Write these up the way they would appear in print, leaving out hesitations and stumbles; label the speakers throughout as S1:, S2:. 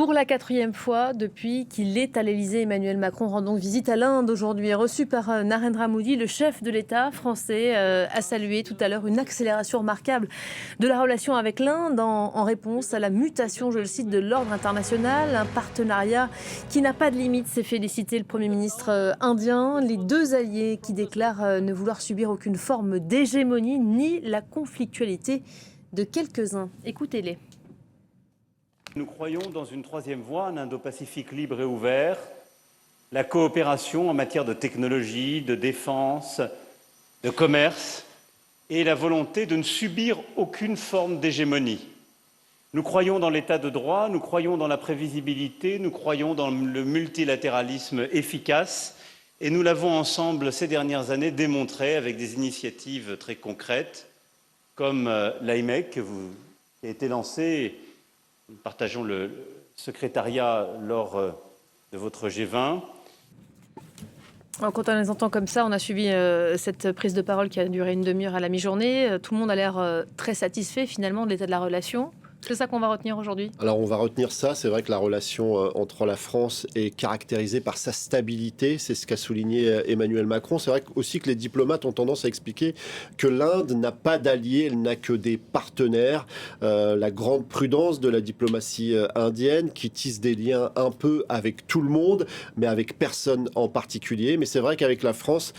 S1: Pour la 4e fois depuis qu'il est à l'Élysée, Emmanuel Macron rend donc visite à l'Inde aujourd'hui. Reçu par Narendra Modi, le chef de l'État français a salué tout à l'heure une accélération remarquable de la relation avec l'Inde en réponse à la mutation, je le cite, de l'ordre international. Un partenariat qui n'a pas de limite, s'est félicité le Premier ministre indien. Les deux alliés qui déclarent ne vouloir subir aucune forme d'hégémonie ni la conflictualité de quelques-uns. Écoutez-les.
S2: Nous croyons dans une troisième voie, un Indo-Pacifique libre et ouvert, la coopération en matière de technologie, de défense, de commerce et la volonté de ne subir aucune forme d'hégémonie. Nous croyons dans l'état de droit, nous croyons dans la prévisibilité, nous croyons dans le multilatéralisme efficace et nous l'avons ensemble ces dernières années démontré avec des initiatives très concrètes comme l'IMEC qui a été lancée. Nous partageons le secrétariat lors de votre G20.
S1: Quand on les entend comme ça, on a suivi cette prise de parole qui a duré une demi-heure à la mi-journée. Tout le monde a l'air très satisfait finalement de l'état de la relation. C'est ça qu'on va retenir aujourd'hui?
S3: Alors on va retenir ça, c'est vrai que la relation entre la France est caractérisée par sa stabilité, c'est ce qu'a souligné Emmanuel Macron. C'est vrai aussi que les diplomates ont tendance à expliquer que l'Inde n'a pas d'alliés, elle n'a que des partenaires. La grande prudence de la diplomatie indienne qui tisse des liens un peu avec tout le monde, mais avec personne en particulier. Mais c'est vrai qu'avec la France,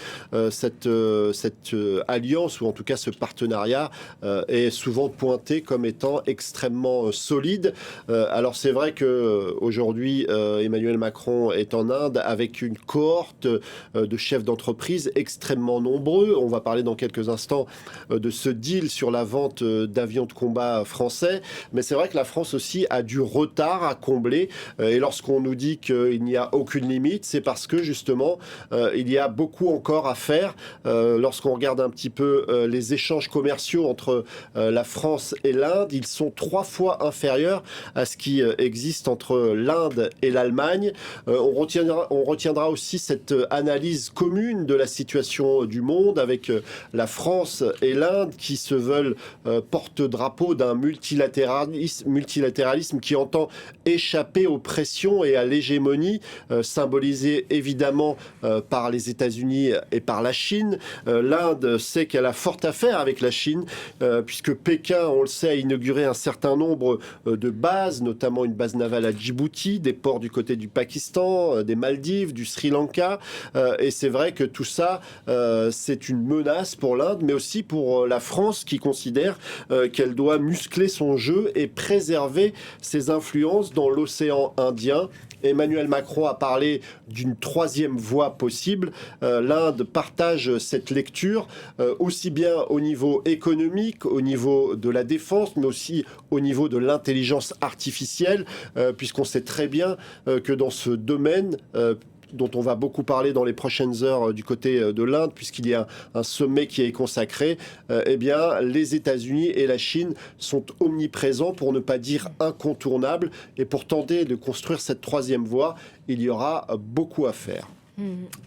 S3: cette alliance, ou en tout cas ce partenariat, est souvent pointé comme étant extrêmement solide. Alors c'est vrai que aujourd'hui Emmanuel Macron est en Inde avec une cohorte de chefs d'entreprise extrêmement nombreux. On va parler dans quelques instants de ce deal sur la vente d'avions de combat français. Mais c'est vrai que la France aussi a du retard à combler. Et lorsqu'on nous dit qu'il n'y a aucune limite, c'est parce que justement il y a beaucoup encore à faire. Lorsqu'on regarde un petit peu les échanges commerciaux entre la France et l'Inde, ils sont 3 fois inférieur à ce qui existe entre l'Inde et l'Allemagne. On retiendra aussi cette analyse commune de la situation du monde avec la France et l'Inde qui se veulent porte-drapeau d'un multilatéralisme qui entend échapper aux pressions et à l'hégémonie symbolisée évidemment par les États-Unis et par la Chine. L'Inde sait qu'elle a fort à faire avec la Chine puisque Pékin, on le sait, a inauguré un certain nombre de bases, notamment une base navale à Djibouti, des ports du côté du Pakistan, des Maldives, du Sri Lanka. Et c'est vrai que tout ça, c'est une menace pour l'Inde, mais aussi pour la France qui considère qu'elle doit muscler son jeu et préserver ses influences dans l'océan Indien. Emmanuel Macron a parlé d'une troisième voie possible. L'Inde partage cette lecture, aussi bien au niveau économique, au niveau de la défense, mais aussi au niveau de l'intelligence artificielle, puisqu'on sait très bien que dans ce domaine, dont on va beaucoup parler dans les prochaines heures du côté de l'Inde, puisqu'il y a un sommet qui est consacré, eh bien, les États-Unis et la Chine sont omniprésents, pour ne pas dire incontournables. Et pour tenter de construire cette troisième voie, il y aura beaucoup à faire.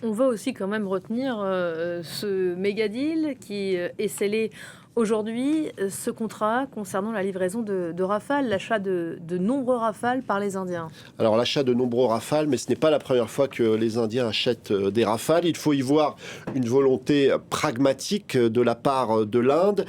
S1: On va aussi quand même retenir ce méga deal qui est scellé aujourd'hui, ce contrat concernant la livraison de Rafale, l'achat de nombreux Rafales par les Indiens.
S3: Alors l'achat de nombreux Rafales, mais ce n'est pas la première fois que les Indiens achètent des Rafales. Il faut y voir une volonté pragmatique de la part de l'Inde.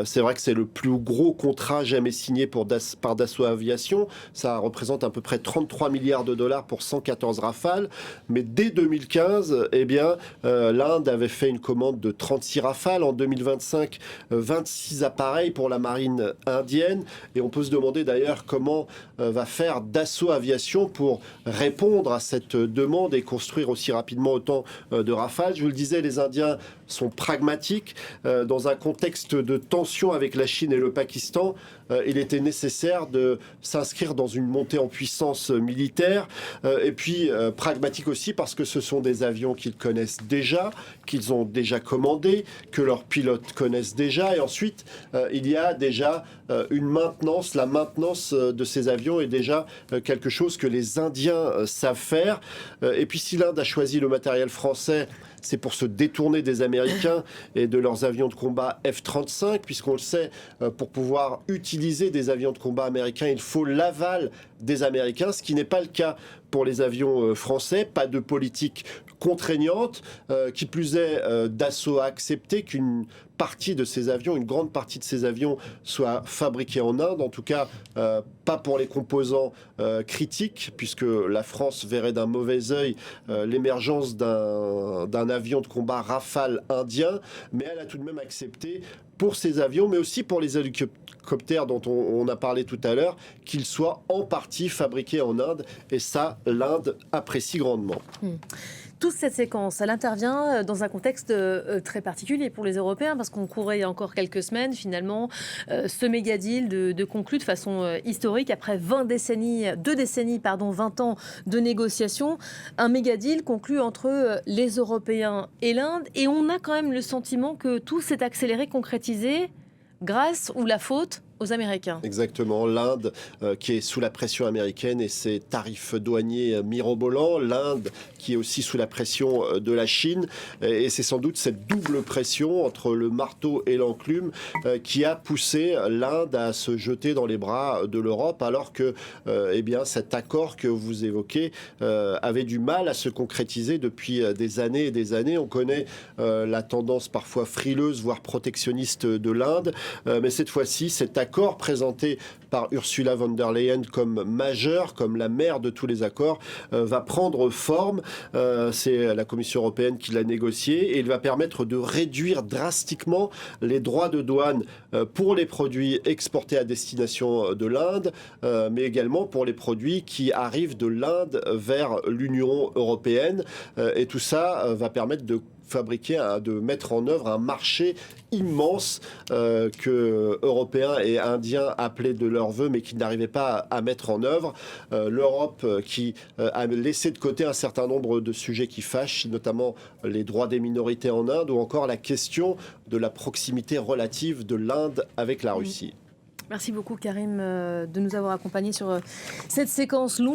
S3: C'est vrai que c'est le plus gros contrat jamais signé par Dassault Aviation. Ça représente à peu près 33 milliards de dollars pour 114 Rafales. Mais dès 2015, eh bien, l'Inde avait fait une commande de 36 Rafales. En 2025, 26 appareils pour la marine indienne. Et on peut se demander d'ailleurs comment va faire Dassault Aviation pour répondre à cette demande et construire aussi rapidement autant de Rafales. Je vous le disais, les Indiens sont pragmatiques. Dans un contexte de tension avec la Chine et le Pakistan, il était nécessaire de s'inscrire dans une montée en puissance militaire. Et puis pragmatique aussi parce que ce sont des avions qu'ils connaissent déjà, qu'ils ont déjà commandés, que leurs pilotes connaissent déjà. Et ensuite, il y a déjà une maintenance. La maintenance de ces avions est déjà quelque chose que les Indiens savent faire. Et puis si l'Inde a choisi le matériel français, c'est pour se détourner des Américains et de leurs avions de combat F-35, puisqu'on le sait, pour pouvoir utiliser utiliser des avions de combat américains, il faut l'aval des Américains, ce qui n'est pas le cas pour les avions français. Pas de politique contraignante, qui plus est Dassault a accepté qu'une partie de ces avions, une grande partie de ces avions soit fabriquée en Inde, en tout cas pas pour les composants critiques, puisque la France verrait d'un mauvais œil l'émergence d'un avion de combat Rafale indien, mais elle a tout de même accepté pour ces avions, mais aussi pour les hélicoptères dont on a parlé tout à l'heure, qu'ils soient en partie fabriqués en Inde, et ça, l'Inde apprécie grandement.
S1: Toute cette séquence, elle intervient dans un contexte très particulier pour les Européens, parce qu'on courait il y a encore quelques semaines, finalement, ce méga deal de conclu de façon historique, après 20 ans de négociations, un méga deal conclu entre les Européens et l'Inde, et on a quand même le sentiment que tout s'est accéléré, concrétisé, grâce ou la faute aux Américains.
S3: Exactement, l'Inde qui est sous la pression américaine et ses tarifs douaniers mirobolants, l'Inde qui est aussi sous la pression de la Chine, et c'est sans doute cette double pression entre le marteau et l'enclume qui a poussé l'Inde à se jeter dans les bras de l'Europe, alors que eh bien, cet accord que vous évoquez avait du mal à se concrétiser depuis des années et des années. On connaît la tendance parfois frileuse, voire protectionniste de l'Inde, mais cette fois-ci, cet accord présenté par Ursula von der Leyen comme majeur, comme la mère de tous les accords, va prendre forme. C'est la Commission européenne qui l'a négocié, et il va permettre de réduire drastiquement les droits de douane pour les produits exportés à destination de l'Inde, mais également pour les produits qui arrivent de l'Inde vers l'Union européenne. Et tout ça va permettre de mettre en œuvre un marché immense que Européens et Indiens appelaient de leur vœu, mais qu'ils n'arrivaient pas à mettre en œuvre. L'Europe qui a laissé de côté un certain nombre de sujets qui fâchent, notamment les droits des minorités en Inde, ou encore la question de la proximité relative de l'Inde avec la Russie.
S1: Merci beaucoup Karim de nous avoir accompagnés sur cette séquence longue.